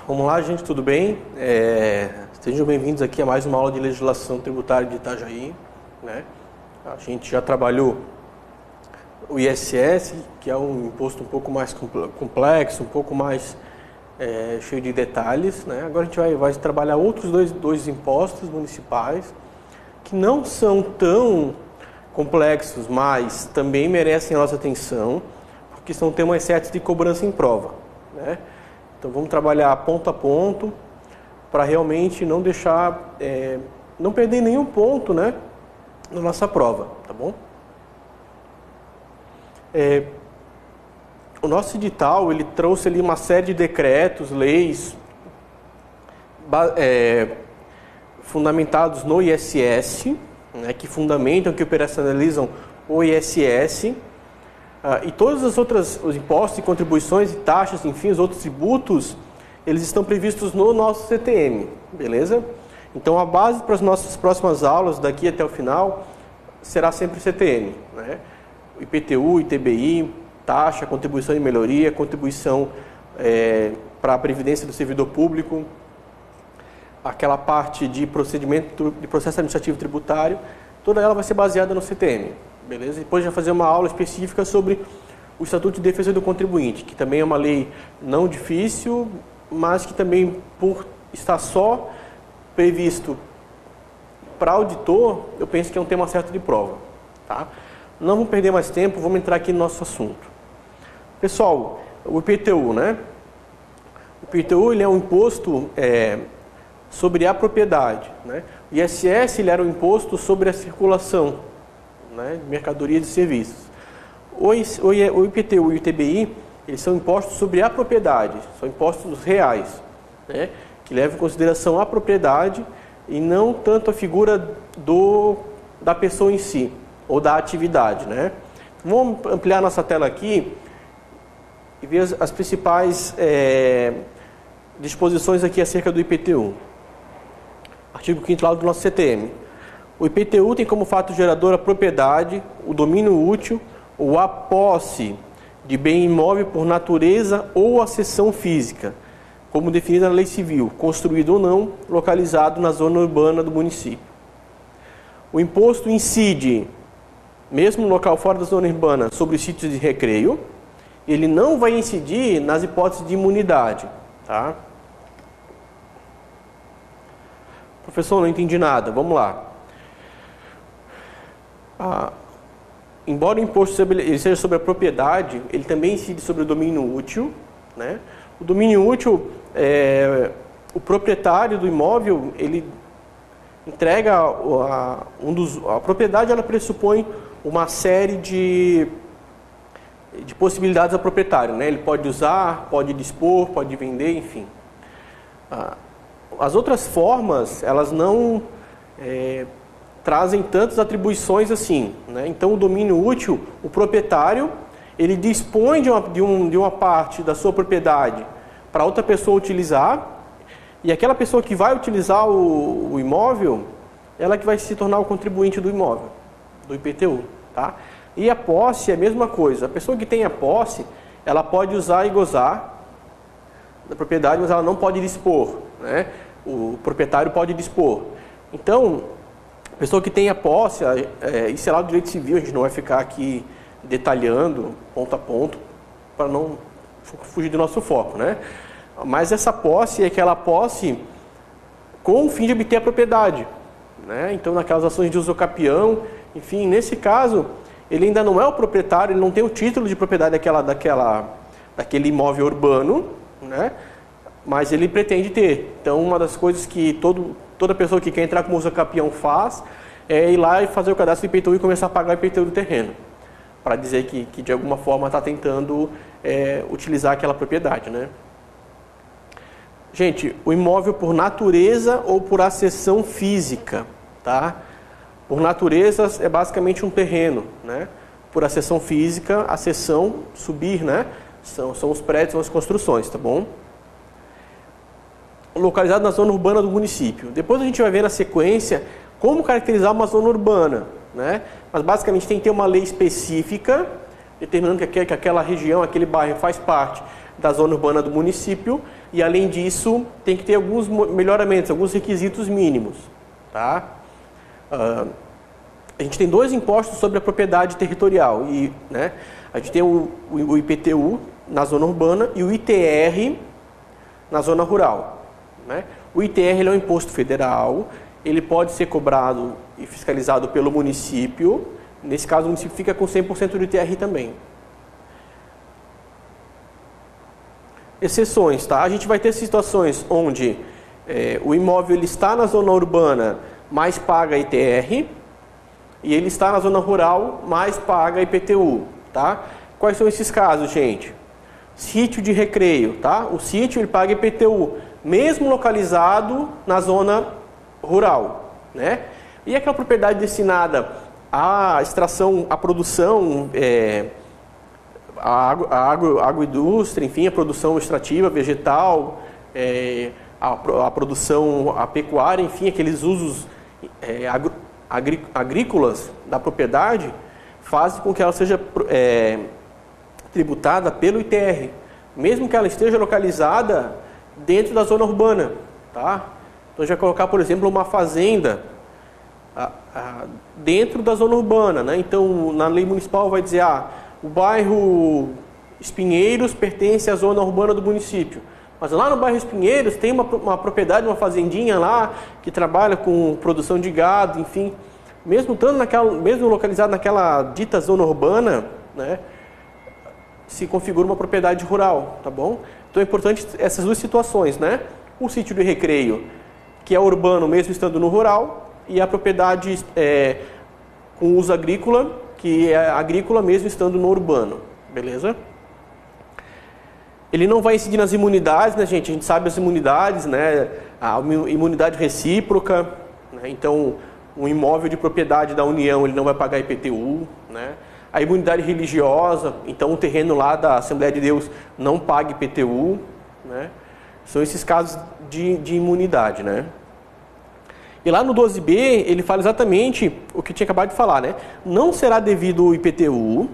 Vamos lá, gente, tudo bem? Sejam bem-vindos aqui a mais uma aula de legislação tributária de Itajaí, né? A gente já trabalhou o ISS, que é um imposto um pouco mais complexo, um pouco mais cheio de detalhes, né? Agora a gente vai trabalhar outros dois impostos municipais que não são tão complexos, mas também merecem a nossa atenção, porque são temas certos de cobrança em prova, né? Então vamos trabalhar ponto a ponto para realmente não deixar, não perder nenhum ponto, né, na nossa prova, tá bom? O nosso edital, ele trouxe ali uma série de decretos, leis, fundamentados no ISS, né, que fundamentam, que operacionalizam o ISS, e todos os impostos e contribuições e taxas, enfim, os outros tributos, eles estão previstos no nosso CTM, beleza? Então a base para as nossas próximas aulas, daqui até o final, será sempre o CTM, né? IPTU, ITBI, taxa, contribuição de melhoria, contribuição para a previdência do servidor público, aquela parte de procedimento de processo administrativo tributário, toda ela vai ser baseada no CTM, beleza? Depois a gente vai fazer uma aula específica sobre o Estatuto de Defesa do Contribuinte, que também é uma lei não difícil, mas que também, por estar só previsto para auditor, eu penso que é um tema certo de prova, tá? Não vamos perder mais tempo, vamos entrar aqui no nosso assunto. Pessoal, o IPTU, né? O IPTU, ele é um imposto sobre a propriedade, né? O ISS, ele era um imposto sobre a circulação, né, de mercadorias e serviços. O IPTU e o ITBI, eles são impostos sobre a propriedade, são impostos reais, né, que levam em consideração a propriedade e não tanto a figura da pessoa em si, ou da atividade, né. Vamos ampliar nossa tela aqui e ver as principais disposições aqui acerca do IPTU. Artigo 5º lá do nosso CTM. O IPTU tem como fato gerador a propriedade, o domínio útil ou a posse de bem imóvel por natureza ou a cessão física, como definida na lei civil, construído ou não, localizado na zona urbana do município. O imposto incide, mesmo no local fora da zona urbana, sobre os sítios de recreio. Ele não vai incidir nas hipóteses de imunidade, tá? Professor, não entendi nada. Vamos lá. Embora o imposto ele seja sobre a propriedade, ele também incide sobre o domínio útil, né? O domínio útil, o proprietário do imóvel, ele entrega a propriedade, ela pressupõe uma série de possibilidades ao proprietário, né? Ele pode usar, pode dispor, pode vender, enfim. As outras formas, elas não trazem tantas atribuições assim, né? Então, o domínio útil, o proprietário, ele dispõe de uma parte da sua propriedade para outra pessoa utilizar, e aquela pessoa que vai utilizar o imóvel, ela que vai se tornar o contribuinte do imóvel, do IPTU, tá? E a posse é a mesma coisa. A pessoa que tem a posse, ela pode usar e gozar da propriedade, mas ela não pode dispor, né? O proprietário pode dispor. Então, a pessoa que tem a posse, isso é lá do direito civil, a gente não vai ficar aqui detalhando ponto a ponto para não fugir do nosso foco, né? Mas essa posse é aquela posse com o fim de obter a propriedade, né? Então, naquelas ações de uso capião, enfim, nesse caso, ele ainda não é o proprietário, ele não tem o título de propriedade daquele imóvel urbano, né? Mas ele pretende ter. Então, uma das coisas que toda pessoa que quer entrar como uso capião faz é ir lá e fazer o cadastro do IPTU e começar a pagar o IPTU do terreno, para dizer que de alguma forma está tentando utilizar aquela propriedade, né? Gente, o imóvel por natureza ou por acessão física, tá? Por natureza é basicamente um terreno, né? Por acessão física, acessão, subir, né? São os prédios, são as construções, tá bom? Localizado na zona urbana do município. Depois a gente vai ver na sequência como caracterizar uma zona urbana, né? Mas basicamente tem que ter uma lei específica, determinando que aquela região, aquele bairro faz parte da zona urbana do município, e além disso tem que ter alguns melhoramentos, alguns requisitos mínimos, tá? A gente tem dois impostos sobre a propriedade territorial, e, né, a gente tem o IPTU na zona urbana e o ITR na zona rural, né? O ITR ele é um imposto federal, ele pode ser cobrado e fiscalizado pelo município. Nesse caso, o município fica com 100% do ITR também. Exceções, tá? A gente vai ter situações onde o imóvel ele está na zona urbana, mas paga ITR, e ele está na zona rural, mas paga IPTU, tá? Quais são esses casos, gente? Sítio de recreio, tá? O sítio ele paga IPTU, mesmo localizado na zona rural, né? E aquela propriedade destinada à extração, à produção, a agroindústria, enfim, a produção extrativa, vegetal, a produção, a pecuária, enfim, aqueles usos agrícolas da propriedade, fazem com que ela seja tributada pelo ITR, mesmo que ela esteja localizada dentro da zona urbana, tá? Então, a gente vai colocar, por exemplo, uma fazenda dentro da zona urbana, né? Então, na lei municipal vai dizer, o bairro Espinheiros pertence à zona urbana do município. Mas lá no bairro Espinheiros tem uma propriedade, uma fazendinha lá, que trabalha com produção de gado, enfim. Mesmo localizado naquela dita zona urbana, né, se configura uma propriedade rural, tá bom? Então é importante essas duas situações, né? O sítio de recreio, que é urbano mesmo estando no rural, e a propriedade com uso agrícola, que é agrícola mesmo estando no urbano, beleza? Ele não vai incidir nas imunidades, né, gente? A gente sabe as imunidades, né? A imunidade recíproca, né? Então, um imóvel de propriedade da União, ele não vai pagar IPTU, né? A imunidade religiosa, então um terreno lá da Assembleia de Deus não paga IPTU, né? São esses casos de imunidade, né? E lá no 12b, ele fala exatamente o que eu tinha acabado de falar, né? Não será devido o IPTU,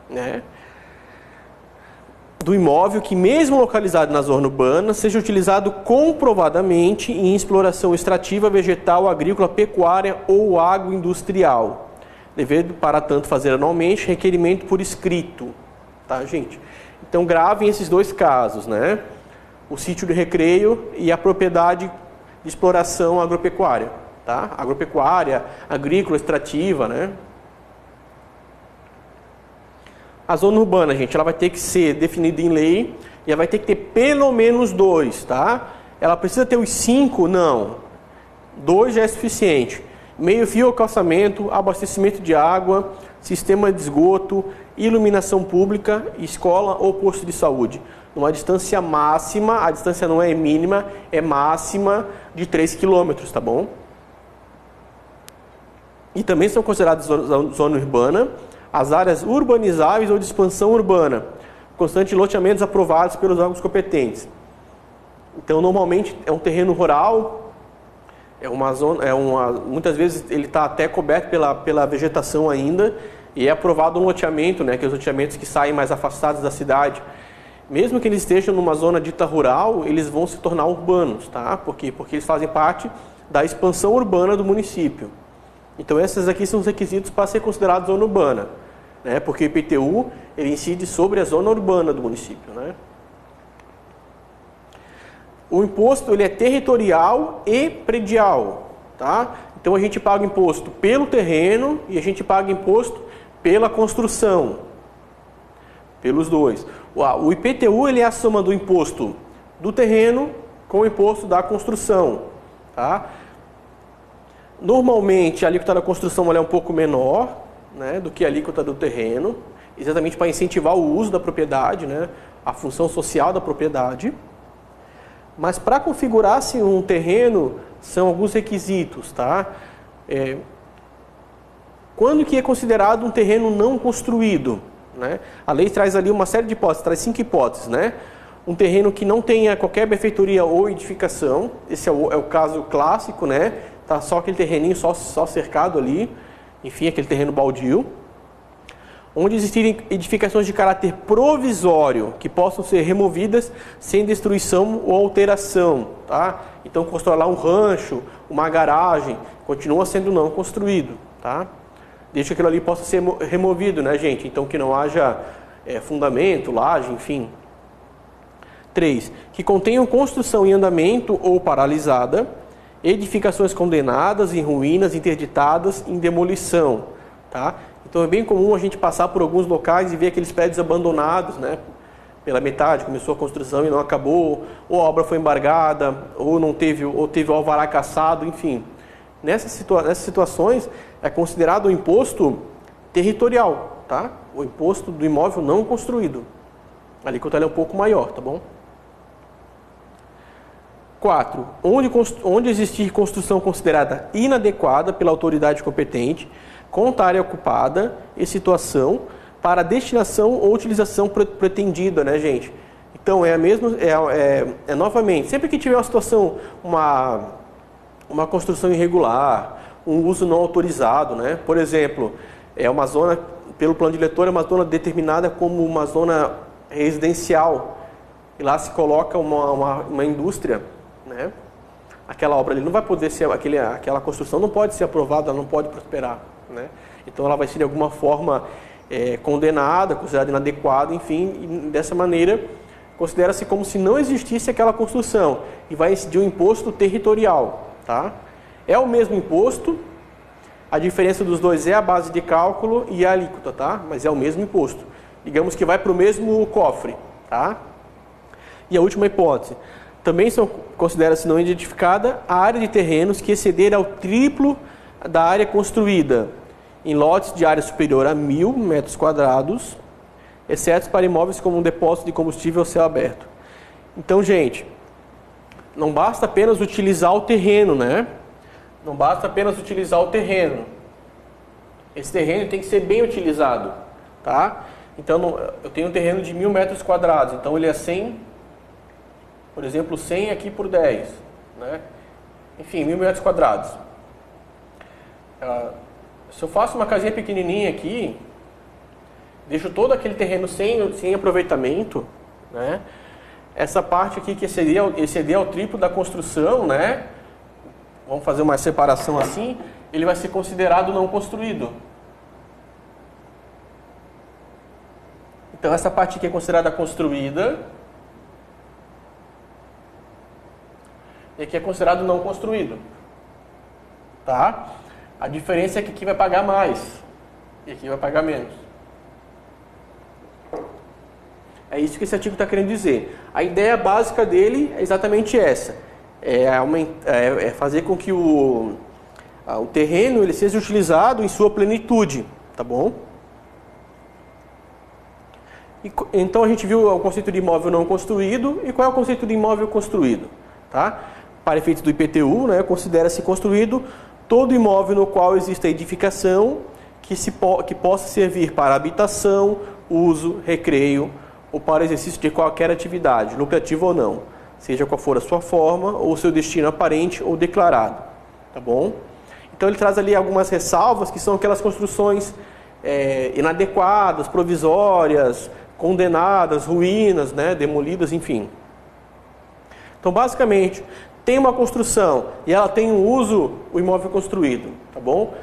né, do imóvel que, mesmo localizado na zona urbana, seja utilizado comprovadamente em exploração extrativa, vegetal, agrícola, pecuária ou agroindustrial, devendo, para tanto, fazer anualmente requerimento por escrito, tá, gente? Então, gravem esses dois casos, né? O sítio de recreio e a propriedade de exploração agropecuária, tá? Agropecuária, agrícola, extrativa, né? A zona urbana, gente, ela vai ter que ser definida em lei e ela vai ter que ter pelo menos 2, tá? Ela precisa ter os 5? Não. 2 já é suficiente. Meio-fio ou calçamento, abastecimento de água, sistema de esgoto, iluminação pública, escola ou posto de saúde. Numa distância máxima, a distância não é mínima, é máxima de 3 km, tá bom? E também são consideradas zona urbana as áreas urbanizáveis ou de expansão urbana, constante loteamentos aprovados pelos órgãos competentes. Então, normalmente é um terreno rural, muitas vezes ele está até coberto pela vegetação ainda, e é aprovado um loteamento, né, que é os loteamentos que saem mais afastados da cidade. Mesmo que eles estejam numa zona dita rural, eles vão se tornar urbanos, tá? Por quê? Porque eles fazem parte da expansão urbana do município. Então, esses aqui são os requisitos para ser considerado zona urbana, né? Porque o IPTU ele incide sobre a zona urbana do município, né? O imposto ele é territorial e predial, tá? Então, a gente paga imposto pelo terreno e a gente paga imposto pela construção, pelos dois. O IPTU ele é a soma do imposto do terreno com o imposto da construção, tá? Normalmente, a alíquota da construção ela é um pouco menor, né, do que a alíquota do terreno, exatamente para incentivar o uso da propriedade, né, a função social da propriedade. Mas para configurar-se um terreno, são alguns requisitos, tá? Quando que é considerado um terreno não construído, né? A lei traz ali uma série de hipóteses, traz 5 hipóteses, né? Um terreno que não tenha qualquer benfeitoria ou edificação, esse é o caso clássico, né? Tá só aquele terreninho só cercado ali, enfim, aquele terreno baldio. onde existirem edificações de caráter provisório, que possam ser removidas sem destruição ou alteração, tá? Então, constrói lá um rancho, uma garagem, continua sendo não construído, tá? Desde que aquilo ali possa ser removido, né, gente? Então, que não haja fundamento, laje, enfim. 3. Que contenham construção em andamento ou paralisada, edificações condenadas, em ruínas, interditadas, em demolição, tá? Então é bem comum a gente passar por alguns locais e ver aqueles prédios abandonados, né? Pela metade, começou a construção e não acabou, ou a obra foi embargada, ou teve o alvará cassado, enfim. Nessas situações é considerado o imposto territorial, tá? O imposto do imóvel não construído. A alíquota é um pouco maior, tá bom? 4. Onde existir construção considerada inadequada pela autoridade competente, contra a área ocupada e situação para destinação ou utilização pretendida, né, gente? Então, novamente, sempre que tiver uma situação, uma construção irregular, um uso não autorizado, né? Por exemplo, uma zona, pelo plano diretor, é uma zona determinada como uma zona residencial, e lá se coloca uma indústria, né? Aquela obra ali não vai poder ser, aquela construção não pode ser aprovada, ela não pode prosperar, né? Então ela vai ser de alguma forma condenada, considerada inadequada, enfim, e dessa maneira considera-se como se não existisse aquela construção e vai incidir um imposto territorial, tá? É o mesmo imposto, a diferença dos dois é a base de cálculo e a alíquota, tá? Mas é o mesmo imposto. Digamos que vai para o mesmo cofre, tá? E a última hipótese. Também considera-se não identificada a área de terrenos que exceder ao triplo da área construída, em lotes de área superior a 1.000 metros quadrados, exceto para imóveis como um depósito de combustível a céu aberto. Então, gente, não basta apenas utilizar o terreno, né? Não basta apenas utilizar o terreno. Esse terreno tem que ser bem utilizado, tá? Então, eu tenho um terreno de 1.000 metros quadrados, então ele é 100, por exemplo, 100 aqui por 10, né? Enfim, 1.000 metros quadrados. Se eu faço uma casinha pequenininha aqui, deixo todo aquele terreno sem aproveitamento, né? Essa parte aqui que exceder ao triplo da construção, né? Vamos fazer uma separação assim, ele vai ser considerado não construído. Então essa parte aqui é considerada construída, e aqui é considerado não construído, tá? A diferença é que aqui vai pagar mais e aqui vai pagar menos. É isso que esse artigo está querendo dizer. A ideia básica dele é exatamente essa. É fazer com que o terreno ele seja utilizado em sua plenitude, tá bom? Então a gente viu o conceito de imóvel não construído. E qual é o conceito de imóvel construído? Tá? Para efeitos do IPTU, né, considera-se construído todo imóvel no qual exista edificação que possa servir para habitação, uso, recreio ou para exercício de qualquer atividade, lucrativa ou não, seja qual for a sua forma ou seu destino aparente ou declarado, tá bom? Então ele traz ali algumas ressalvas que são aquelas construções inadequadas, provisórias, condenadas, ruínas, né, demolidas, enfim. Então basicamente tem uma construção e ela tem um uso, o imóvel construído, tá bom?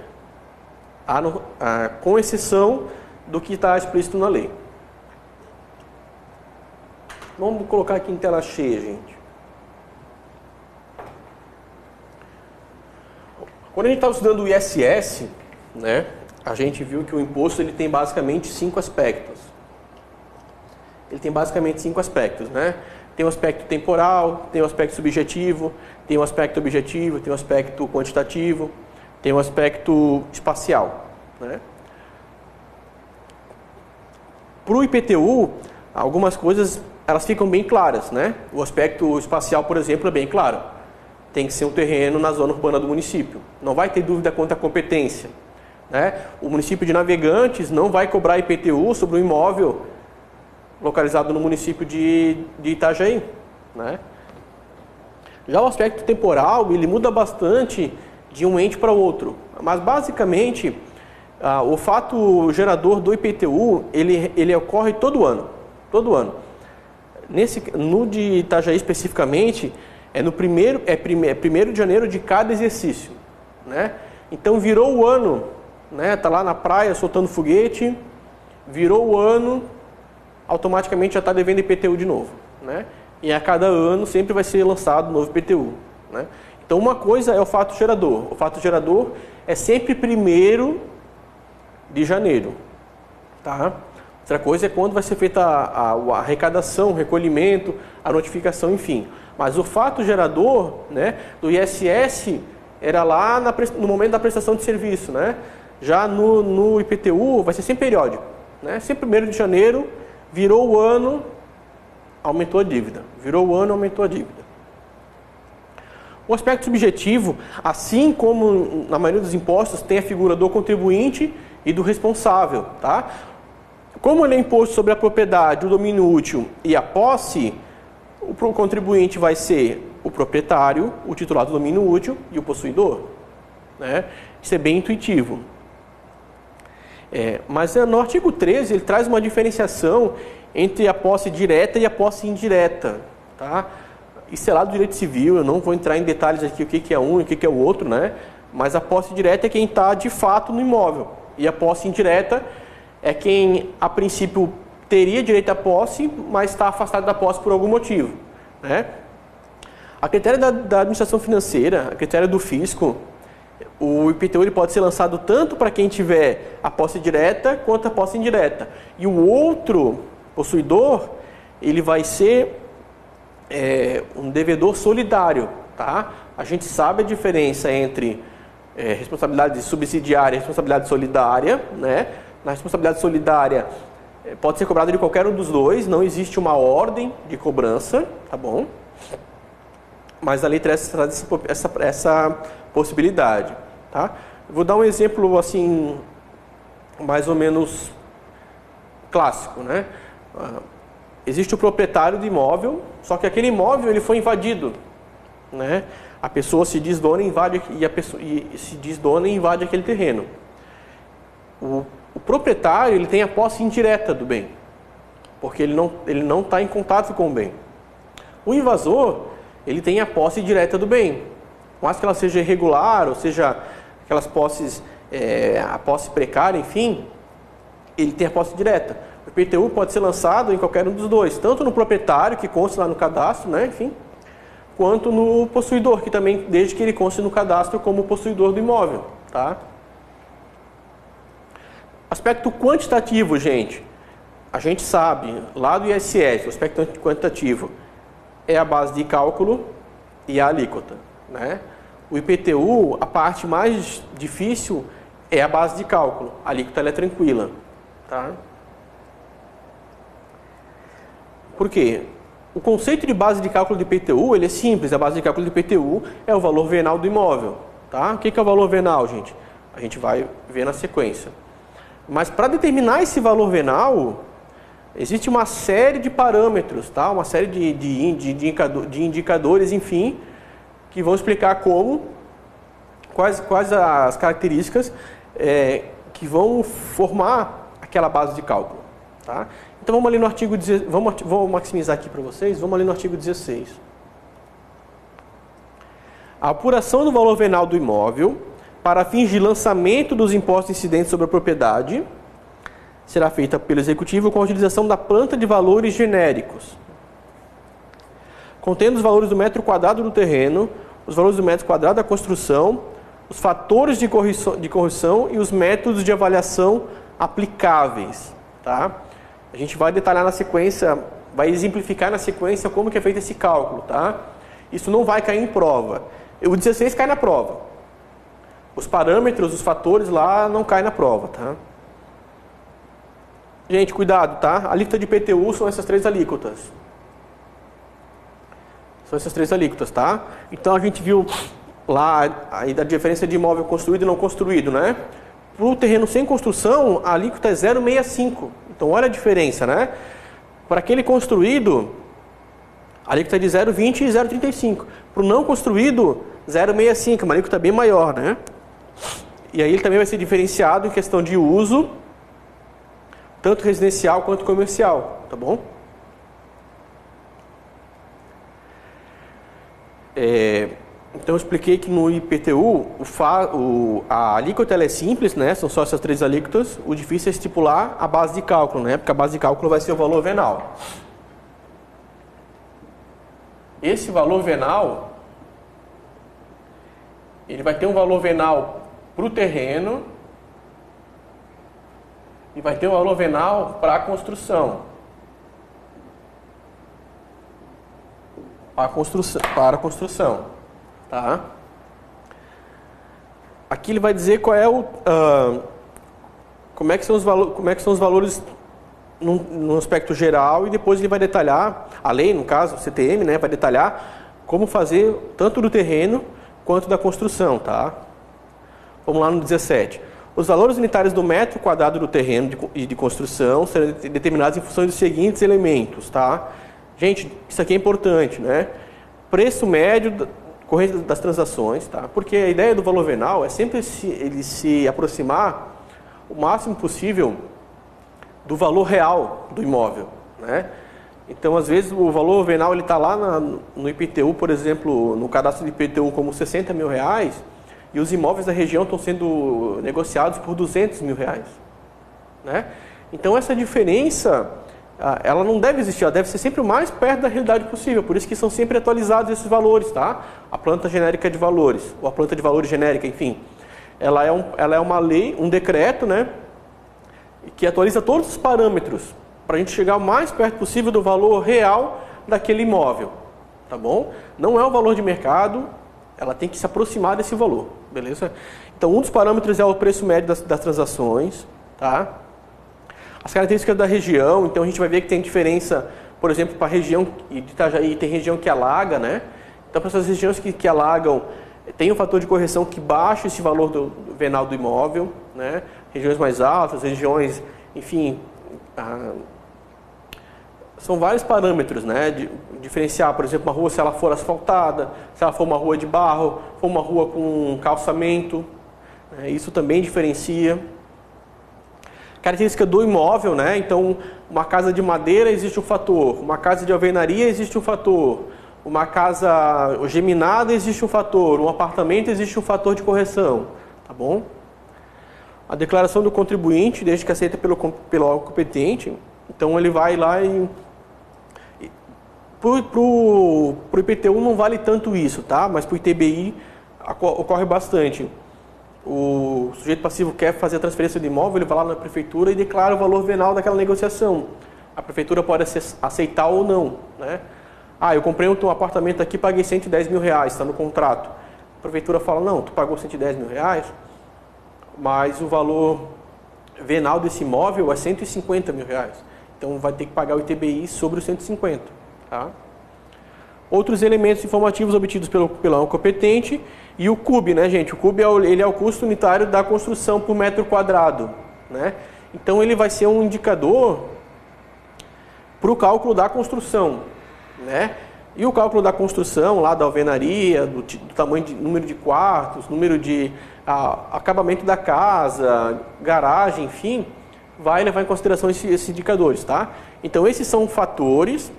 Com exceção do que está explícito na lei. Vamos colocar aqui em tela cheia, gente. Quando a gente estava estudando o ISS, né, a gente viu que o imposto ele tem basicamente 5 aspectos. Ele tem basicamente 5 aspectos, né? Tem o aspecto temporal, tem o aspecto subjetivo, tem o aspecto objetivo, tem o aspecto quantitativo, tem o aspecto espacial, né? Para o IPTU, algumas coisas elas ficam bem claras, né? O aspecto espacial, por exemplo, é bem claro. Tem que ser um terreno na zona urbana do município. Não vai ter dúvida quanto à competência, né? O município de Navegantes não vai cobrar IPTU sobre um imóvel localizado no município de Itajaí, né? Já o aspecto temporal, ele muda bastante de um ente para o outro. Mas, basicamente, o fato gerador do IPTU, ele ocorre todo ano. Todo ano. No de Itajaí especificamente, é 1º de janeiro de cada exercício, né? Então virou o ano, né? Tá lá na praia soltando foguete, virou o ano, automaticamente já está devendo IPTU de novo, né? E a cada ano sempre vai ser lançado um novo IPTU, né? Então uma coisa é o fato gerador. O fato gerador é sempre 1º de janeiro, tá? Outra coisa é quando vai ser feita a arrecadação, o recolhimento, a notificação, enfim. Mas o fato gerador, né, do ISS era lá no momento da prestação de serviço, né? Já no IPTU vai ser sempre periódico, né? Sempre 1º de janeiro, virou o ano, aumentou a dívida. Virou o ano, aumentou a dívida. O aspecto subjetivo, assim como na maioria dos impostos, tem a figura do contribuinte e do responsável, tá? Como ele é imposto sobre a propriedade, o domínio útil e a posse, o contribuinte vai ser o proprietário, o titular do domínio útil e o possuidor, né? Isso é bem intuitivo. Mas no artigo 13 ele traz uma diferenciação entre a posse direta e a posse indireta, tá? Isso é lá do direito civil, eu não vou entrar em detalhes aqui o que é um e o que é o outro, né? Mas a posse direta é quem está de fato no imóvel. E a posse indireta é quem, a princípio, teria direito à posse, mas está afastado da posse por algum motivo, né? A critério da administração financeira, a critério do fisco, o IPTU ele pode ser lançado tanto para quem tiver a posse direta quanto a posse indireta. E o outro possuidor, ele vai ser um devedor solidário, tá? A gente sabe a diferença entre responsabilidade subsidiária e responsabilidade solidária, né? Na responsabilidade solidária pode ser cobrado de qualquer um dos dois, não existe uma ordem de cobrança, tá bom? Mas a lei traz essa possibilidade, tá? Vou dar um exemplo assim, mais ou menos clássico, né? Existe o proprietário do imóvel, só que aquele imóvel ele foi invadido, né? A pessoa se diz dona e invade aquele terreno. O proprietário ele tem a posse indireta do bem, porque ele não está em contato com o bem. O invasor ele tem a posse direta do bem, mas que ela seja irregular, ou seja, aquelas posses, a posse precária, enfim, ele tem a posse direta. O IPTU pode ser lançado em qualquer um dos dois, tanto no proprietário, que consta lá no cadastro, né, enfim, quanto no possuidor, que também, desde que ele conste no cadastro como possuidor do imóvel, tá? Aspecto quantitativo, gente. A gente sabe, lá do ISS, o aspecto quantitativo é a base de cálculo e a alíquota, né? O IPTU, a parte mais difícil é a base de cálculo. A alíquota ela é tranquila, tá? Por quê? O conceito de base de cálculo do IPTU, ele é simples. A base de cálculo do IPTU é o valor venal do imóvel, tá? O que é o valor venal, gente? A gente vai ver na sequência. Mas para determinar esse valor venal, existe uma série de parâmetros, tá? Uma série de indicadores, enfim, que vão explicar quais as características que vão formar aquela base de cálculo, tá? Então vamos ali no artigo 16, vou maximizar aqui para vocês, vamos ali no artigo 16. A apuração do valor venal do imóvel para fins de lançamento dos impostos incidentes sobre a propriedade será feita pelo Executivo com a utilização da planta de valores genéricos, contendo os valores do metro quadrado do terreno, os valores do metro quadrado da construção, os fatores de correção e os métodos de avaliação aplicáveis, tá? A gente vai detalhar na sequência, vai exemplificar na sequência como que é feito esse cálculo, tá? Isso não vai cair em prova. O 16 cai na prova. Os parâmetros, os fatores lá não caem na prova, tá? Gente, cuidado, tá? A alíquota de IPTU são essas três alíquotas. São essas três alíquotas, tá? Então a gente viu lá aí da diferença de imóvel construído e não construído, né? Para o terreno sem construção, a alíquota é 0,65. Então olha a diferença, né? Para aquele construído, a alíquota é de 0,20 e 0,35. Para o não construído, 0,65, uma alíquota bem maior, né? E aí ele também vai ser diferenciado em questão de uso, tanto residencial quanto comercial, tá bom? Então eu expliquei que no IPTU a alíquota ela é simples, né? São só essas 3 alíquotas. O difícil é estipular a base de cálculo, né? Porque a base de cálculo vai ser o valor venal. Esse valor venal, ele vai ter um valor venal para o terreno e vai ter um valor venal para a construção. Para a construção, tá? Aqui ele vai dizer qual é como é que são os valores no aspecto geral, e depois ele vai detalhar, a lei, no caso, o CTM, né, vai detalhar como fazer tanto do terreno quanto da construção, tá? Vamos lá no 17. Os valores unitários do metro quadrado do terreno de construção serão determinados em função dos seguintes elementos, tá? Gente, isso aqui é importante, né? Preço médio corrente das transações, tá? Porque a ideia do valor venal é sempre ele se aproximar o máximo possível do valor real do imóvel, né? Então, às vezes, o valor venal ele está lá no IPTU, por exemplo, no cadastro de IPTU como R$60 mil, e os imóveis da região estão sendo negociados por R$200 mil, né? Então, essa diferença, ela não deve existir, ela deve ser sempre o mais perto da realidade possível, por isso que são sempre atualizados esses valores, tá? A planta genérica de valores, ou a planta de valores genérica, enfim, ela é uma lei, um decreto, né, que atualiza todos os parâmetros para a gente chegar o mais perto possível do valor real daquele imóvel, tá bom? Não é o valor de mercado, ela tem que se aproximar desse valor, beleza? Então, um dos parâmetros é o preço médio das transações, tá? As características da região, então a gente vai ver que tem diferença, por exemplo, para a região de Itajaí, tem região que alaga, né? Então, para essas regiões que alagam, tem um fator de correção que baixa esse valor do venal do imóvel, né? Regiões mais altas, regiões, enfim, são vários parâmetros, né? De diferenciar, por exemplo, uma rua se ela for asfaltada, se ela for uma rua de barro, for uma rua com calçamento, né? Isso também diferencia. Característica do imóvel, né? Então, uma casa de madeira existe um fator, uma casa de alvenaria existe um fator, uma casa geminada existe um fator, um apartamento existe um fator de correção, tá bom? A declaração do contribuinte, desde que aceita pelo órgão competente, então ele vai lá e pro IPTU não vale tanto isso, tá? Mas pro ITBI ocorre bastante. O sujeito passivo quer fazer a transferência de imóvel, ele vai lá na prefeitura e declara o valor venal daquela negociação. A prefeitura pode aceitar ou não, né? Ah, eu comprei um apartamento aqui, paguei R$110 mil, está no contrato. A prefeitura fala, não, tu pagou R$110 mil, mas o valor venal desse imóvel é R$150 mil. Então vai ter que pagar o ITBI sobre os 150, tá? Outros elementos informativos obtidos pelo órgão competente e o CUB, né, gente? O CUB ele é o custo unitário da construção por metro quadrado, né? Então ele vai ser um indicador para o cálculo da construção, né? E o cálculo da construção, lá da alvenaria, do tamanho de número de quartos, número de acabamento da casa, garagem, enfim, vai levar em consideração esses indicadores, tá? Então esses são fatores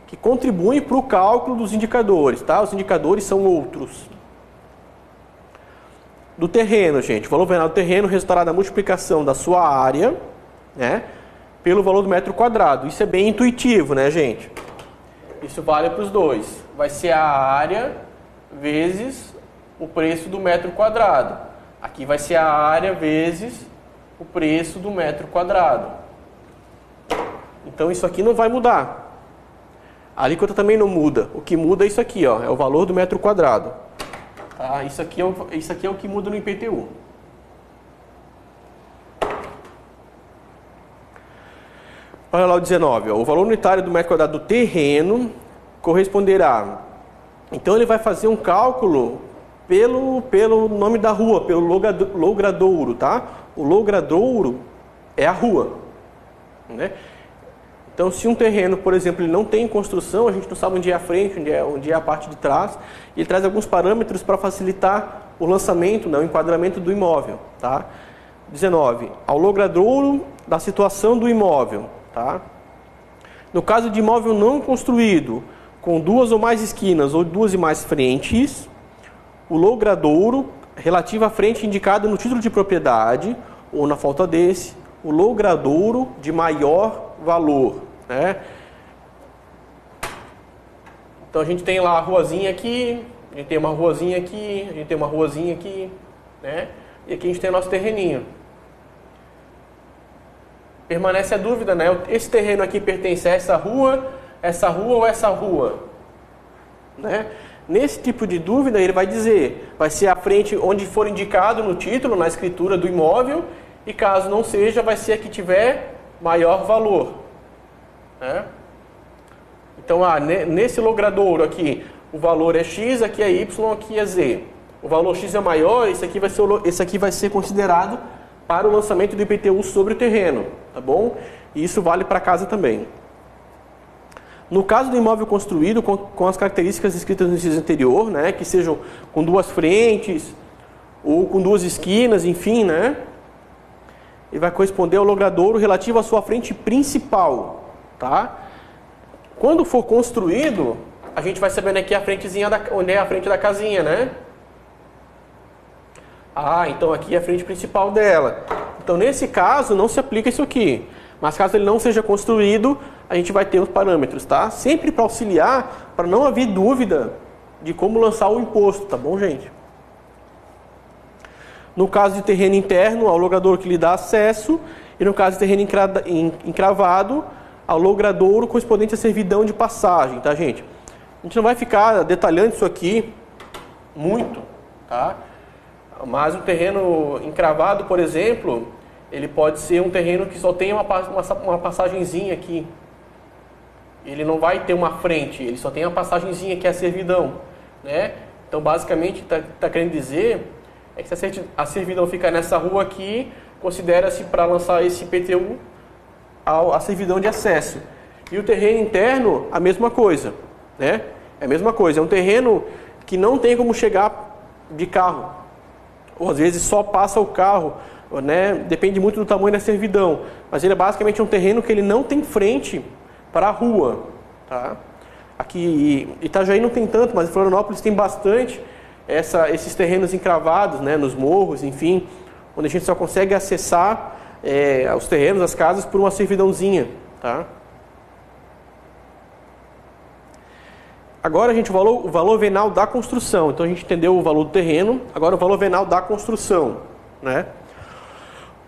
que contribuem para o cálculo dos indicadores, tá? Os indicadores são outros. Do terreno, gente, o valor venal do terreno resultará da multiplicação da sua área, né, pelo valor do metro quadrado. Isso é bem intuitivo, né, gente? Isso vale para os dois. Vai ser a área vezes o preço do metro quadrado. Aqui vai ser a área vezes o preço do metro quadrado. Então isso aqui não vai mudar. A alíquota também não muda. O que muda é isso aqui, ó, é o valor do metro quadrado. Tá? Isso aqui é o que muda no IPTU. Olha lá o 19. Ó, o valor unitário do metro quadrado do terreno corresponderá. Então ele vai fazer um cálculo pelo nome da rua, pelo logradouro, tá? O logradouro é a rua, né? Então, se um terreno, por exemplo, ele não tem construção, a gente não sabe onde é a frente, onde é a parte de trás, e ele traz alguns parâmetros para facilitar o lançamento, né, o enquadramento do imóvel. Tá? 19. Ao logradouro da situação do imóvel. Tá? No caso de imóvel não construído, com duas ou mais esquinas ou duas e mais frentes, o logradouro relativo à frente indicada no título de propriedade, ou na falta desse, o logradouro de maior valor. Né? Então a gente tem lá a ruazinha aqui, a gente tem uma ruazinha aqui, a gente tem uma ruazinha aqui, né? E aqui a gente tem o nosso terreninho. Permanece a dúvida, né? Esse terreno aqui pertence a essa rua ou essa rua? Né? Nesse tipo de dúvida ele vai dizer, vai ser a frente onde for indicado no título, na escritura do imóvel, e caso não seja, vai ser a que tiver maior valor. Né? Então, nesse logradouro aqui, o valor é X, aqui é Y, aqui é Z. O valor X é maior, esse aqui vai ser considerado para o lançamento do IPTU sobre o terreno. Tá bom? E isso vale para casa também. No caso do imóvel construído com as características descritas no inciso anterior, né, que sejam com duas frentes ou com duas esquinas, enfim, né, ele vai corresponder ao logradouro relativo à sua frente principal. Tá? Quando for construído, a gente vai sabendo aqui a frentezinha onde é a frente da casinha, né? Então aqui é a frente principal dela. Então nesse caso não se aplica isso aqui. Mas caso ele não seja construído, a gente vai ter os parâmetros, tá? Sempre para auxiliar, para não haver dúvida de como lançar o imposto, tá bom, gente? No caso de terreno interno, ao logradouro que lhe dá acesso, e no caso de terreno encravado, ao logradouro correspondente à servidão de passagem, tá, gente? A gente não vai ficar detalhando isso aqui muito, tá? Mas o terreno encravado, por exemplo, ele pode ser um terreno que só tem uma passagenzinha aqui. Ele não vai ter uma frente, ele só tem a passagenzinha que é a servidão, né? Então, basicamente, tá querendo dizer é que se a servidão fica nessa rua aqui, considera-se para lançar esse IPTU a servidão de acesso. E o terreno interno, a mesma coisa, né? É a mesma coisa, é um terreno que não tem como chegar de carro, ou às vezes só passa o carro, né? Depende muito do tamanho da servidão, mas ele é basicamente um terreno que ele não tem frente para a rua, tá? Aqui em Itajaí não tem tanto, mas em Florianópolis tem bastante esses terrenos encravados, né? Nos morros, enfim, onde a gente só consegue acessar os terrenos, as casas, por uma servidãozinha, tá? Agora, gente, o valor venal da construção. Então, a gente entendeu o valor do terreno, agora o valor venal da construção, né?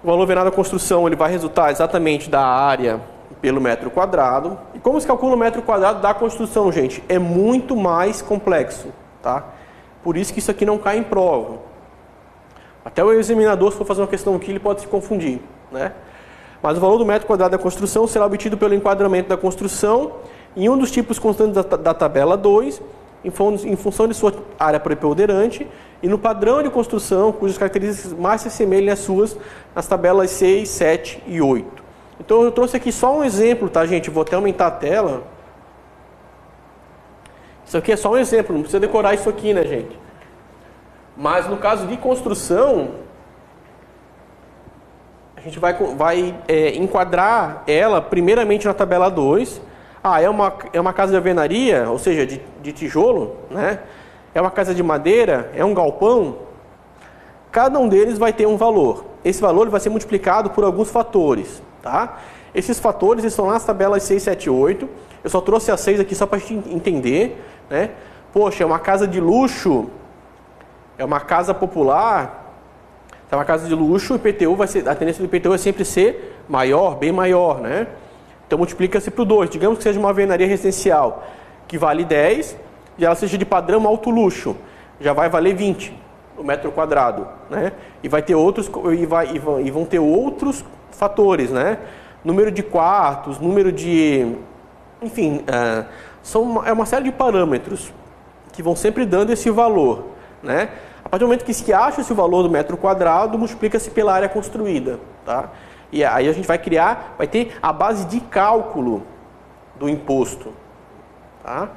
O valor venal da construção, ele vai resultar exatamente da área pelo metro quadrado. E como se calcula o metro quadrado da construção, gente? É muito mais complexo, tá? Por isso que isso aqui não cai em prova. Até o examinador, se for fazer uma questão aqui, ele pode se confundir, né? Mas o valor do metro quadrado da construção será obtido pelo enquadramento da construção em um dos tipos constantes da tabela 2, em função de sua área preponderante, e no padrão de construção, cujas características mais se assemelhem às suas, nas tabelas 6, 7 e 8. Então eu trouxe aqui só um exemplo, tá, gente? Vou até aumentar a tela. Isso aqui é só um exemplo, não precisa decorar isso aqui, né, gente? Mas no caso de construção, a gente vai enquadrar ela primeiramente na tabela 2. É uma casa de alvenaria, ou seja, de tijolo, né? É uma casa de madeira, é um galpão. Cada um deles vai ter um valor. Esse valor vai ser multiplicado por alguns fatores, tá? Esses fatores estão nas tabelas 6, 7 e 8. Eu só trouxe as 6 aqui só para a gente entender, né? Poxa, é uma casa de luxo, é uma casa popular, é uma casa de luxo, o IPTU a tendência do IPTU é sempre ser maior, bem maior, né? Então multiplica-se por 2. Digamos que seja uma alvenaria residencial que vale 10 e ela seja de padrão alto luxo, já vai valer 20 o metro quadrado, né? E vai ter outros e vão ter outros fatores, né? Número de quartos, número de, enfim, é uma série de parâmetros que vão sempre dando esse valor, né? A partir do momento que se acha esse valor do metro quadrado, multiplica-se pela área construída, tá? E aí a gente vai ter a base de cálculo do imposto. Tá?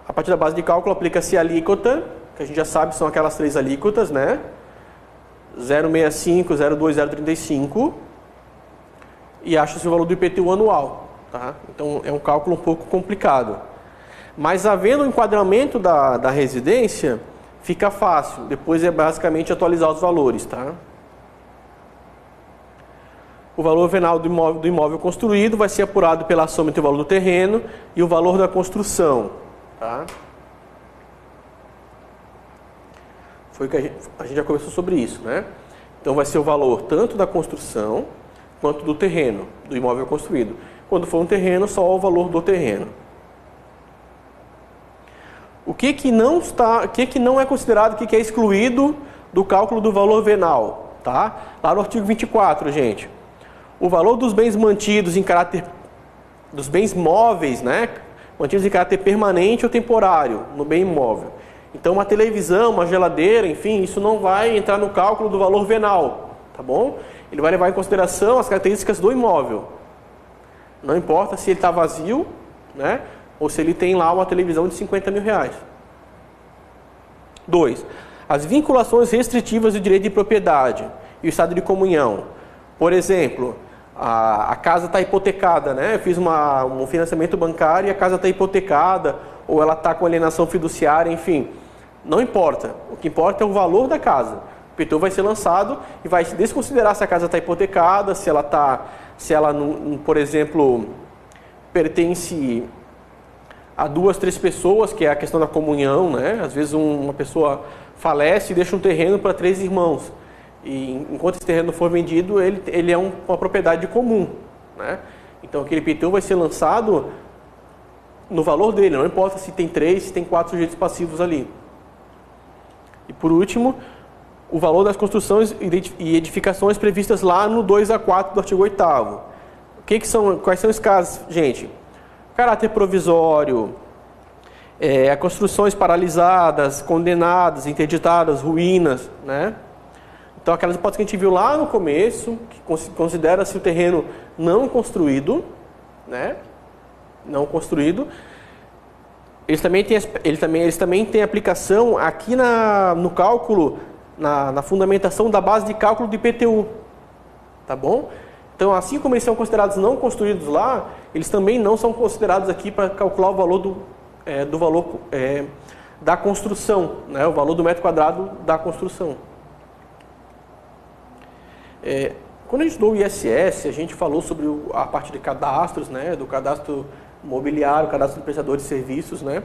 A partir da base de cálculo aplica-se a alíquota, que a gente já sabe são aquelas 3 alíquotas, né? 0,65, 0,2, 0,35, e acha-se o valor do IPTU anual. Tá? Então é um cálculo um pouco complicado. Mas havendo o enquadramento da residência, fica fácil. Depois é basicamente atualizar os valores. Tá? O valor venal do imóvel construído vai ser apurado pela soma entre o valor do terreno e o valor da construção. Tá? Foi que a gente já conversou sobre isso, né? Então vai ser o valor tanto da construção quanto do terreno, do imóvel construído. Quando for um terreno, só o valor do terreno. O que não é considerado, o que é excluído do cálculo do valor venal? Tá? Lá no artigo 24, gente. O valor dos bens mantidos em caráter, dos bens móveis, né? Mantidos em caráter permanente ou temporário no bem imóvel. Então uma televisão, uma geladeira, enfim, isso não vai entrar no cálculo do valor venal, tá bom? Ele vai levar em consideração as características do imóvel. Não importa se ele está vazio, né? Ou se ele tem lá uma televisão de 50 mil reais. 2. As vinculações restritivas do direito de propriedade e o estado de comunhão. Por exemplo, a casa está hipotecada, né? Eu fiz um financiamento bancário e a casa está hipotecada, ou ela está com alienação fiduciária, enfim. Não importa. O que importa é o valor da casa. O IPTU vai ser lançado e vai desconsiderar se a casa está hipotecada, se ela, por exemplo, pertence a 2, 3 pessoas, que é a questão da comunhão, né? Às vezes uma pessoa falece e deixa um terreno para 3 irmãos. E enquanto esse terreno for vendido, ele é uma propriedade comum, né? Então aquele IPTU vai ser lançado no valor dele, não importa se tem 3, se tem 4 sujeitos passivos ali. E por último, o valor das construções e edificações previstas lá no 2 a 4 do artigo 8º. Quais são os casos, gente? Caráter provisório, construções paralisadas, condenadas, interditadas, ruínas, né? Então aquelas hipóteses que a gente viu lá no começo, que considera-se o terreno não construído, né? Não construído. Eles também têm aplicação aqui no cálculo, na fundamentação da base de cálculo do IPTU. Tá bom? Então, assim como eles são considerados não construídos lá, eles também não são considerados aqui para calcular o valor da construção, né? O valor do metro quadrado da construção. Quando a gente estudou o ISS, a gente falou sobre a parte de cadastros, né? Do cadastro imobiliário, cadastro do prestador de serviços, né?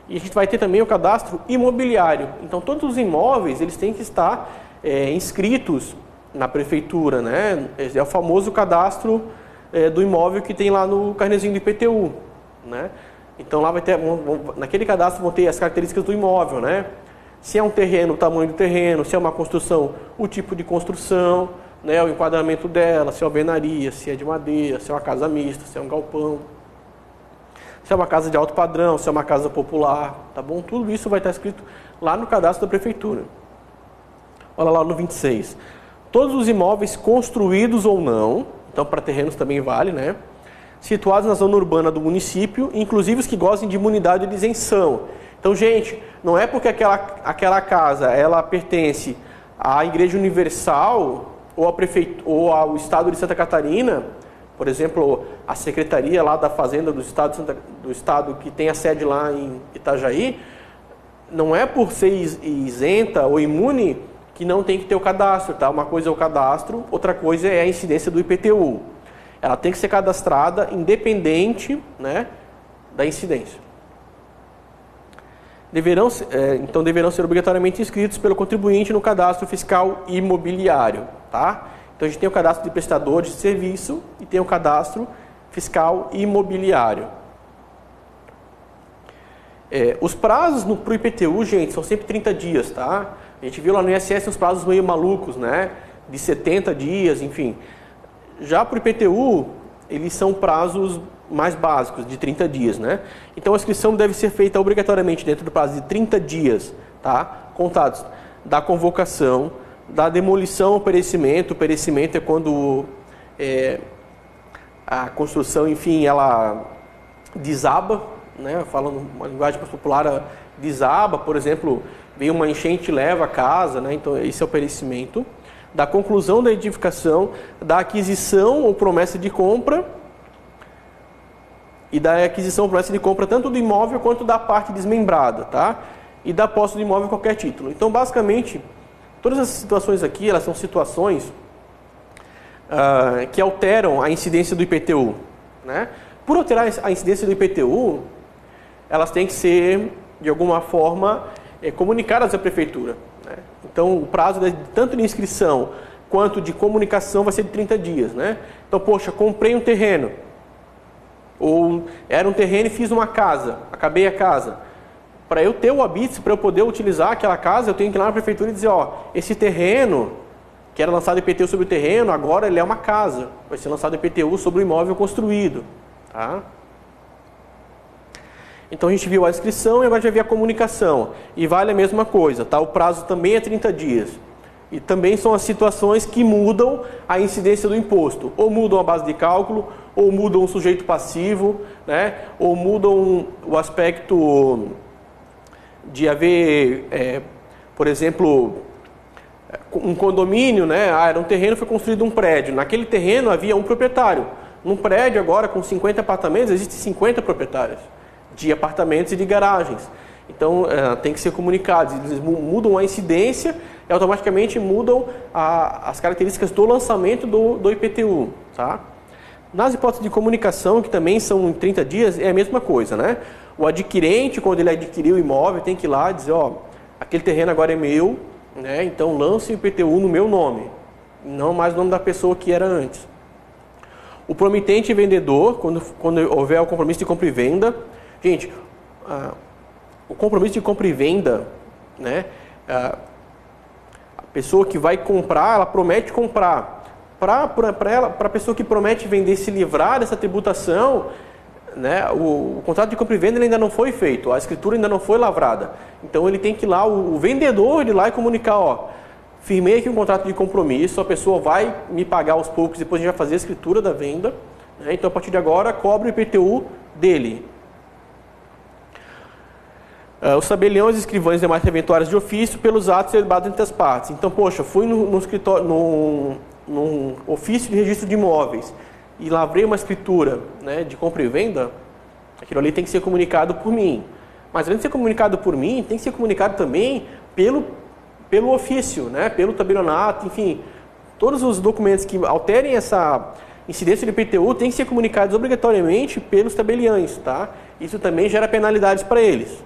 E a gente vai ter também o cadastro imobiliário. Então, todos os imóveis, eles têm que estar inscritos na prefeitura, né? É o famoso cadastro do imóvel que tem lá no carnezinho do IPTU, né? Então, lá vai ter, naquele cadastro vão ter as características do imóvel, né? Se é um terreno, o tamanho do terreno, se é uma construção, o tipo de construção, né? O enquadramento dela, se é alvenaria, se é de madeira, se é uma casa mista, se é um galpão. Se é uma casa de alto padrão, se é uma casa popular, tá bom? Tudo isso vai estar escrito lá no cadastro da prefeitura. Olha lá no 26. Todos os imóveis construídos ou não, então para terrenos também vale, né? Situados na zona urbana do município, inclusive os que gozem de imunidade de isenção. Então, gente, não é porque aquela casa ela pertence à Igreja Universal ou ao Estado de Santa Catarina. Por exemplo, a Secretaria lá da Fazenda do Estado que tem a sede lá em Itajaí, não é por ser isenta ou imune que não tem que ter o cadastro, tá? Uma coisa é o cadastro, outra coisa é a incidência do IPTU. Ela tem que ser cadastrada independente, né, da incidência. Deverão ser obrigatoriamente inscritos pelo contribuinte no cadastro fiscal imobiliário, tá? Então, a gente tem o cadastro de prestadores de serviço e tem o cadastro fiscal imobiliário. Os prazos para o IPTU, gente, são sempre 30 dias, tá? A gente viu lá no ISS uns prazos meio malucos, né? De 70 dias, enfim. Já para o IPTU, eles são prazos mais básicos, de 30 dias, né? Então, a inscrição deve ser feita obrigatoriamente dentro do prazo de 30 dias, tá? Contados da convocação, da demolição ao perecimento. O perecimento é quando a construção, enfim, ela desaba, né? Falando uma linguagem mais popular, desaba, por exemplo, veio uma enchente e leva a casa, né? Então esse é o perecimento. Da conclusão da edificação, da aquisição ou promessa de compra, e da aquisição ou promessa de compra tanto do imóvel quanto da parte desmembrada, tá? E da posse do imóvel em qualquer título. Então, basicamente, todas essas situações aqui, elas são situações que alteram a incidência do IPTU, né? Por alterar a incidência do IPTU, elas têm que ser, de alguma forma, comunicadas à prefeitura, né? Então, o prazo tanto de inscrição quanto de comunicação vai ser de 30 dias, né? Então, poxa, comprei um terreno, ou era um terreno e fiz uma casa, acabei a casa. Para eu ter o habite, para eu poder utilizar aquela casa, eu tenho que ir lá na prefeitura e dizer, ó, esse terreno, que era lançado IPTU sobre o terreno, agora ele é uma casa, vai ser lançado IPTU sobre o imóvel construído, tá? Então a gente viu a inscrição e agora já viu a comunicação. E vale a mesma coisa, tá? O prazo também é 30 dias. E também são as situações que mudam a incidência do imposto. Ou mudam a base de cálculo, ou mudam o sujeito passivo, né? Ou mudam o aspecto de haver, por exemplo, um condomínio, né? Era um terreno, foi construído um prédio. Naquele terreno havia um proprietário. Num prédio agora com 50 apartamentos, existem 50 proprietários de apartamentos e de garagens. Então, tem que ser comunicados. Eles mudam a incidência e automaticamente mudam as características do lançamento do IPTU. Tá? Nas hipóteses de comunicação, que também são em 30 dias, é a mesma coisa, né? O adquirente, quando ele adquiriu o imóvel, tem que ir lá e dizer, ó, aquele terreno agora é meu, né? Então lance o IPTU no meu nome, não mais o nome da pessoa que era antes. O promitente e vendedor, quando houver o compromisso de compra e venda. Gente, o compromisso de compra e venda, né? A pessoa que vai comprar, ela promete comprar. Para a pessoa que promete vender se livrar dessa tributação, né? O contrato de compra e venda ele ainda não foi feito, a escritura ainda não foi lavrada. Então ele tem que ir lá, o vendedor de lá e comunicar, ó, firmei aqui um contrato de compromisso, a pessoa vai me pagar aos poucos, depois a gente vai fazer a escritura da venda, né? Então a partir de agora cobre o IPTU dele. Os tabeliões, escrivães e demais serventuários de ofício pelos atos celebrados entre as partes. Então, poxa, fui no escritório, num ofício de registro de imóveis e lavrei uma escritura, né, de compra e venda, aquilo ali tem que ser comunicado por mim. Mas além de ser comunicado por mim, tem que ser comunicado também pelo ofício, né, pelo tabelionato, enfim. Todos os documentos que alterem essa incidência do IPTU têm que ser comunicados obrigatoriamente pelos tabeliães, tá? Isso também gera penalidades para eles.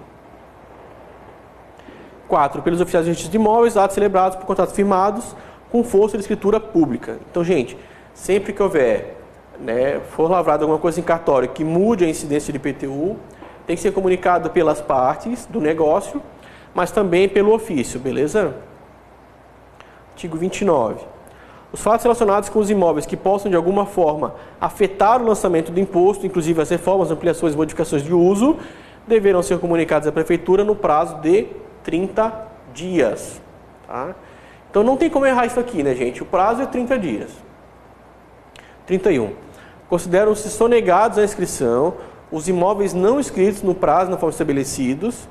4. Pelos oficiais de registro de imóveis, atos celebrados por contratos firmados com força de escritura pública. Então, gente, sempre que houver, né, for lavrado alguma coisa em cartório que mude a incidência de IPTU, tem que ser comunicado pelas partes do negócio, mas também pelo ofício, beleza? Artigo 29. Os fatos relacionados com os imóveis que possam, de alguma forma, afetar o lançamento do imposto, inclusive as reformas, ampliações e modificações de uso, deverão ser comunicados à Prefeitura no prazo de 30 dias. Tá? Então não tem como errar isso aqui, né, gente? O prazo é 30 dias. 31. Consideram-se sonegados à inscrição os imóveis não inscritos no prazo na forma estabelecidos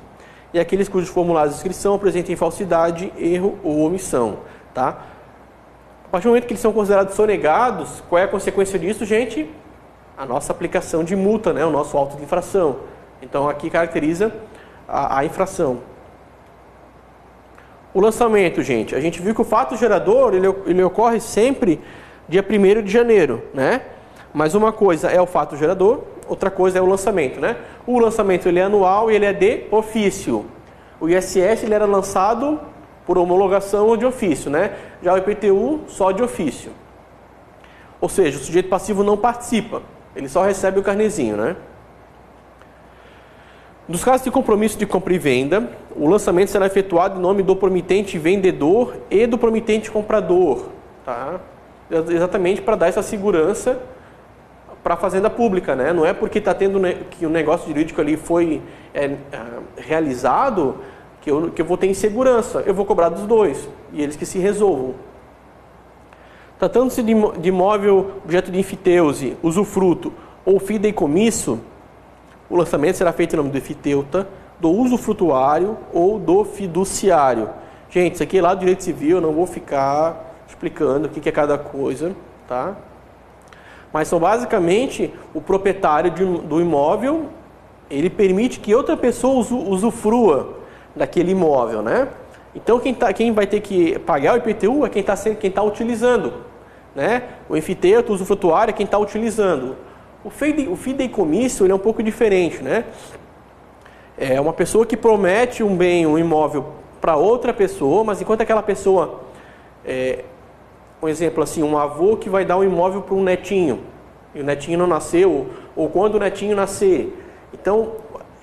e aqueles cujos formulários de inscrição apresentem falsidade, erro ou omissão. Tá? A partir do momento que eles são considerados sonegados, qual é a consequência disso, gente? A nossa aplicação de multa, né? O nosso auto de infração. Então aqui caracteriza a infração. O lançamento, gente, a gente viu que o fato gerador, ele ocorre sempre dia 1º de janeiro, né? Mas uma coisa é o fato gerador, outra coisa é o lançamento, né? O lançamento ele é anual e ele é de ofício. O ISS ele era lançado por homologação ou de ofício, né? Já o IPTU só de ofício. Ou seja, o sujeito passivo não participa, ele só recebe o carnezinho, né? Nos casos de compromisso de compra e venda, o lançamento será efetuado em nome do promitente vendedor e do promitente comprador, tá? Exatamente para dar essa segurança para a fazenda pública, né? Não é porque está tendo que o negócio jurídico ali foi realizado que eu vou ter insegurança. Eu vou cobrar dos dois e eles que se resolvam. Tratando-se de imóvel objeto de enfiteuse, usufruto ou fideicomisso, o lançamento será feito em nome do enfiteuta, do usufrutuário ou do fiduciário. Gente, isso aqui é lá do direito civil, eu não vou ficar explicando o que é cada coisa, tá? Mas são basicamente o proprietário do imóvel, ele permite que outra pessoa usufrua daquele imóvel, né? Então quem vai ter que pagar o IPTU é quem está utilizando, né? O enfiteuta, o usufrutuário é quem está utilizando. O fideicomisso ele é um pouco diferente, né? É uma pessoa que promete um bem, um imóvel para outra pessoa, mas enquanto aquela pessoa, um exemplo assim, um avô que vai dar um imóvel para um netinho, e o netinho não nasceu, ou quando o netinho nascer. Então,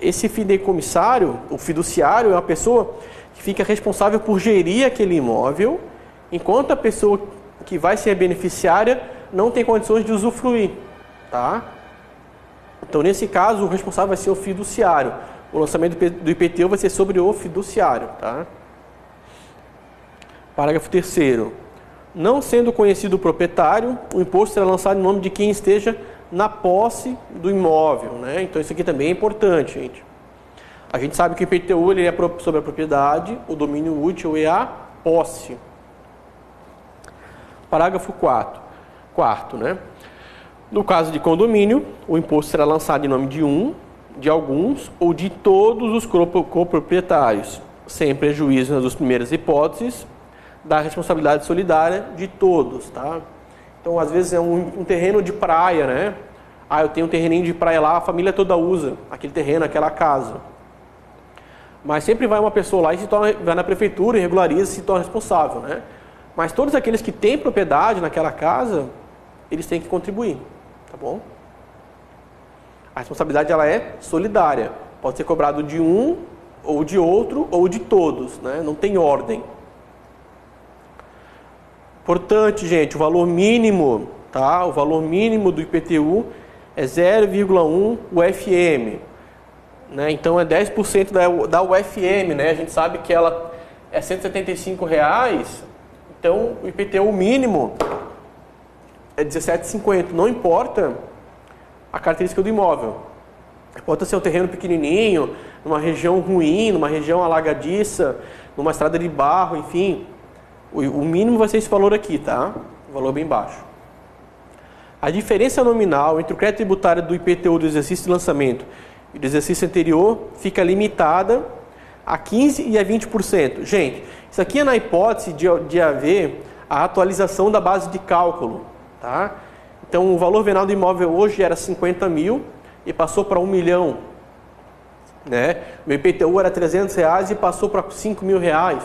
esse fideicomissário, o fiduciário, é uma pessoa que fica responsável por gerir aquele imóvel, enquanto a pessoa que vai ser beneficiária não tem condições de usufruir, tá? Então, nesse caso, o responsável vai ser o fiduciário. O lançamento do IPTU vai ser sobre o fiduciário, tá? Parágrafo 3º. Não sendo conhecido o proprietário, o imposto será lançado em nome de quem esteja na posse do imóvel, né? Então, isso aqui também é importante, gente. A gente sabe que o IPTU ele é sobre a propriedade, o domínio útil e a posse. Parágrafo 4º, né? No caso de condomínio, o imposto será lançado em nome de alguns ou de todos os coproprietários, sem prejuízo nas duas primeiras hipóteses da responsabilidade solidária de todos, tá? Então, às vezes é um terreno de praia, né? Ah, eu tenho um terreninho de praia lá, a família toda usa aquele terreno, aquela casa. Mas sempre vai uma pessoa lá e vai na prefeitura e regulariza e se torna responsável, né? Mas todos aqueles que têm propriedade naquela casa, eles têm que contribuir, tá bom? A responsabilidade ela é solidária. Pode ser cobrado de um, ou de outro, ou de todos, né? Não tem ordem. Importante, gente, o valor mínimo, tá? O valor mínimo do IPTU é 0,1 UFM, né? Então é 10% da UFM, né? A gente sabe que ela é R$ 175, então o IPTU mínimo é R$ 17,50. Não importa a característica do imóvel. Pode ser um terreno pequenininho, numa região ruim, numa região alagadiça, numa estrada de barro, enfim. O mínimo vai ser esse valor aqui, tá? Um valor bem baixo. A diferença nominal entre o crédito tributário do IPTU do exercício de lançamento e do exercício anterior fica limitada a 15% e a 20%. Gente, isso aqui é na hipótese de haver a atualização da base de cálculo, tá? Então, o valor venal do imóvel hoje era 50 mil e passou para 1 milhão, né? O IPTU era R$300 e passou para R$5.000.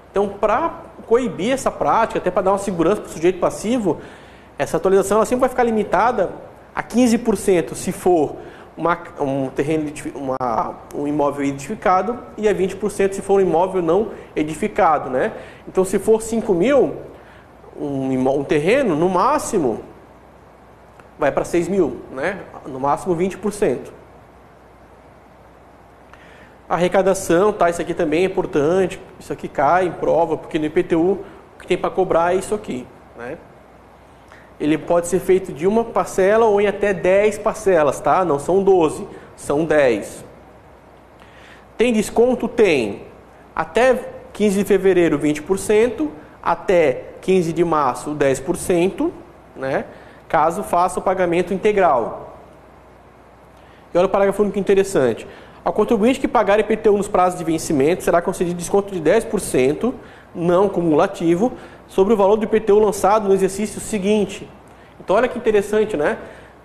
Então, para coibir essa prática, até para dar uma segurança para o sujeito passivo, essa atualização ela sempre vai ficar limitada a 15% se for um imóvel edificado e a 20% se for um imóvel não edificado, né? Então, se for 5 mil, um terreno, no máximo, vai para 6 mil, né? No máximo 20%. A arrecadação, tá? Isso aqui também é importante, isso aqui cai em prova, porque no IPTU o que tem para cobrar é isso aqui, né? Ele pode ser feito de uma parcela ou em até 10 parcelas, tá? Não são 12, são 10. Tem desconto? Tem. Até 15 de fevereiro, 20%, até 15 de março, 10%, né? Caso faça o pagamento integral. E olha o parágrafo único interessante. Ao contribuinte que pagar IPTU nos prazos de vencimento, será concedido desconto de 10%, não cumulativo, sobre o valor do IPTU lançado no exercício seguinte. Então, olha que interessante, né?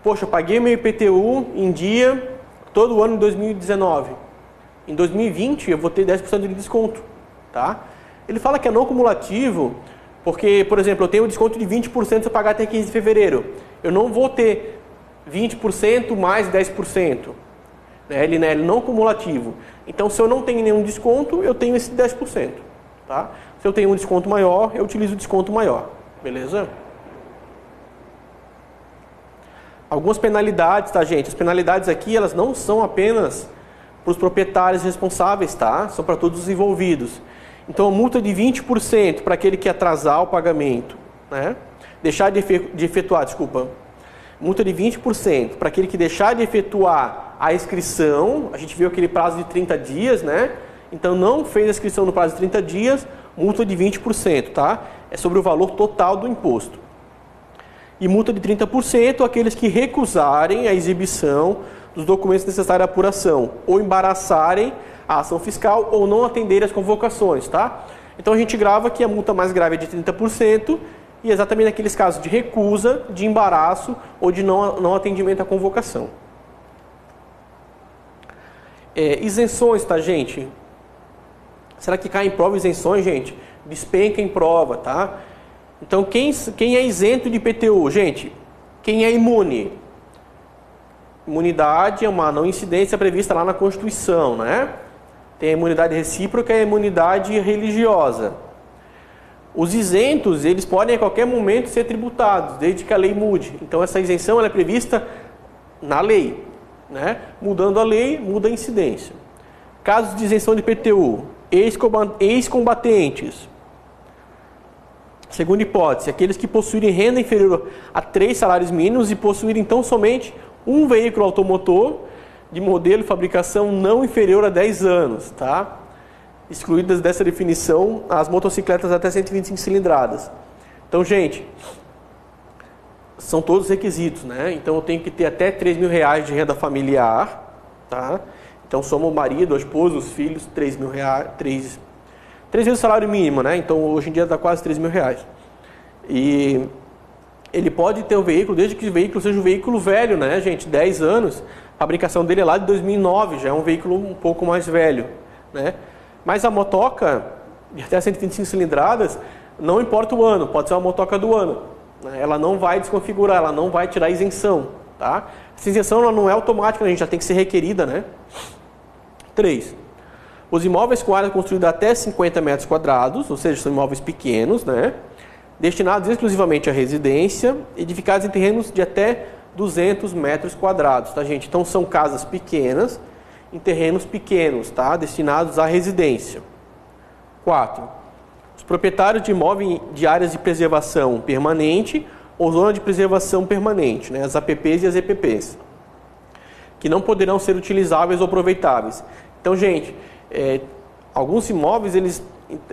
Poxa, eu paguei meu IPTU em dia todo ano em 2019. Em 2020, eu vou ter 10% de desconto, tá? Ele fala que é não cumulativo, porque, por exemplo, eu tenho um desconto de 20% se eu pagar até 15 de fevereiro. Eu não vou ter 20% mais 10%. Ele é não cumulativo. Então, se eu não tenho nenhum desconto, eu tenho esse 10%. Tá? Se eu tenho um desconto maior, eu utilizo o desconto maior. Beleza? Algumas penalidades, tá, gente? As penalidades aqui, elas não são apenas para os proprietários responsáveis, tá? São para todos os envolvidos. Então, a multa de 20% para aquele que atrasar o pagamento, né? deixar de efetuar, desculpa, multa de 20% para aquele que deixar de efetuar a inscrição, a gente viu aquele prazo de 30 dias, né? Então não fez a inscrição no prazo de 30 dias, multa de 20%, tá? É sobre o valor total do imposto. E multa de 30% aqueles que recusarem a exibição dos documentos necessários à apuração, ou embaraçarem a ação fiscal, ou não atenderem as convocações, tá? Então a gente grava que a multa mais grave é de 30%, e exatamente naqueles casos de recusa, de embaraço, ou de não atendimento à convocação. Isenções, tá, gente? Será que cai em prova isenções, gente? Despenca em prova, tá? Então, quem é isento de IPTU? Gente, quem é imune? Imunidade é uma não incidência prevista lá na Constituição, né? Tem a imunidade recíproca e a imunidade religiosa. Os isentos, eles podem a qualquer momento ser tributados, desde que a lei mude. Então, essa isenção ela é prevista na lei, né? Mudando a lei, muda a incidência. Casos de isenção de IPTU, ex-combatentes. Segunda hipótese, aqueles que possuírem renda inferior a 3 salários mínimos e possuírem então somente um veículo automotor de modelo e fabricação não inferior a 10 anos, tá? Excluídas dessa definição as motocicletas até 125 cilindradas. Então, gente, são todos requisitos, né? Então eu tenho que ter até R$3.000 de renda familiar, tá? Então soma o marido, a esposa, os filhos, R$3.000, 3 vezes o salário mínimo, né? Então hoje em dia dá quase R$3.000. E ele pode ter o veículo, desde que o veículo seja um veículo velho, né, gente? 10 anos, a fabricação dele é lá de 2009, já é um veículo um pouco mais velho, né? Mas a motoca, de até 125 cilindradas, não importa o ano, pode ser uma motoca do ano. Né? Ela não vai desconfigurar, ela não vai tirar isenção, tá? Essa isenção ela não é automática, a gente já tem que ser requerida, né? 3. Os imóveis com área construída até 50 metros quadrados, ou seja, são imóveis pequenos, né? Destinados exclusivamente à residência, edificados em terrenos de até 200 metros quadrados, tá, gente? Então, são casas pequenas, em terrenos pequenos, tá? Destinados à residência. 4. Os proprietários de imóveis de áreas de preservação permanente ou zona de preservação permanente, né? As APPs e as EPPs, que não poderão ser utilizáveis ou aproveitáveis. Então, gente, alguns imóveis, eles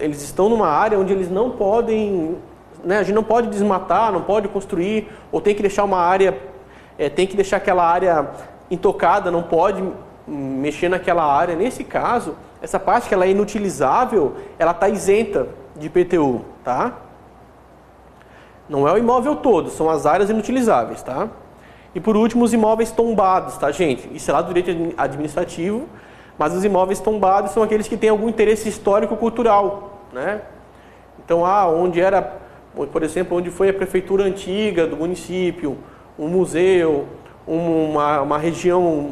estão numa área onde eles não podem, né, a gente não pode desmatar, não pode construir, ou tem que deixar uma área, tem que deixar aquela área intocada, não pode mexer naquela área. Nesse caso, essa parte que ela é inutilizável, ela está isenta de IPTU, tá? Não é o imóvel todo, são as áreas inutilizáveis, tá? E por último, os imóveis tombados, tá, gente? Isso é lá do direito administrativo. Mas os imóveis tombados são aqueles que têm algum interesse histórico-cultural, né? Então, onde era, por exemplo, onde foi a prefeitura antiga do município, um museu, uma região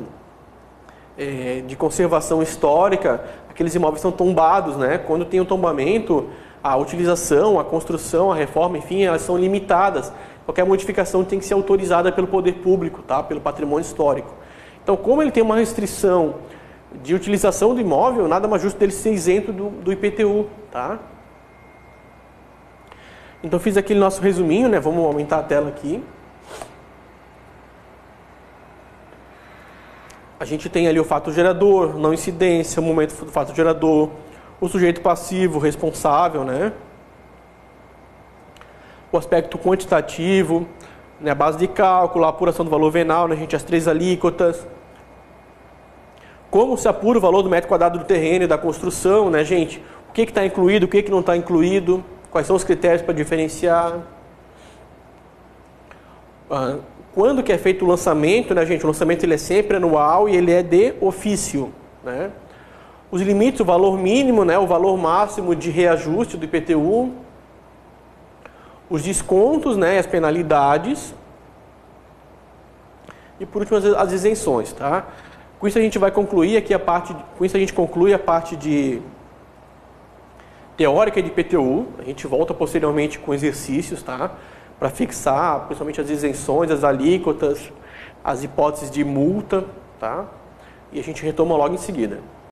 de conservação histórica, aqueles imóveis são tombados, né? Quando tem o tombamento, a utilização, a construção, a reforma, enfim, elas são limitadas. Qualquer modificação tem que ser autorizada pelo poder público, tá? Pelo patrimônio histórico. Então, como ele tem uma restrição de utilização do imóvel, nada mais justo dele ser isento do IPTU, tá? Então fiz aquele nosso resuminho, né? Vamos aumentar a tela aqui. A gente tem ali o fato gerador, não incidência, o momento do fato gerador, o sujeito passivo, responsável, né? O aspecto quantitativo, né? A base de cálculo, a apuração do valor venal, né? A gente as 3 alíquotas. Como se apura o valor do metro quadrado do terreno e da construção, né, gente? O que está incluído, o que não está incluído, quais são os critérios para diferenciar. Quando que é feito o lançamento, né, gente? O lançamento ele é sempre anual e ele é de ofício, né? Os limites, o valor mínimo, né, o valor máximo de reajuste do IPTU. Os descontos, né, as penalidades. E por último as isenções, tá? Com isso a gente vai concluir aqui com isso a gente conclui a parte de teórica de IPTU. A gente volta posteriormente com exercícios, tá? Para fixar, principalmente as isenções, as alíquotas, as hipóteses de multa, tá? E a gente retoma logo em seguida.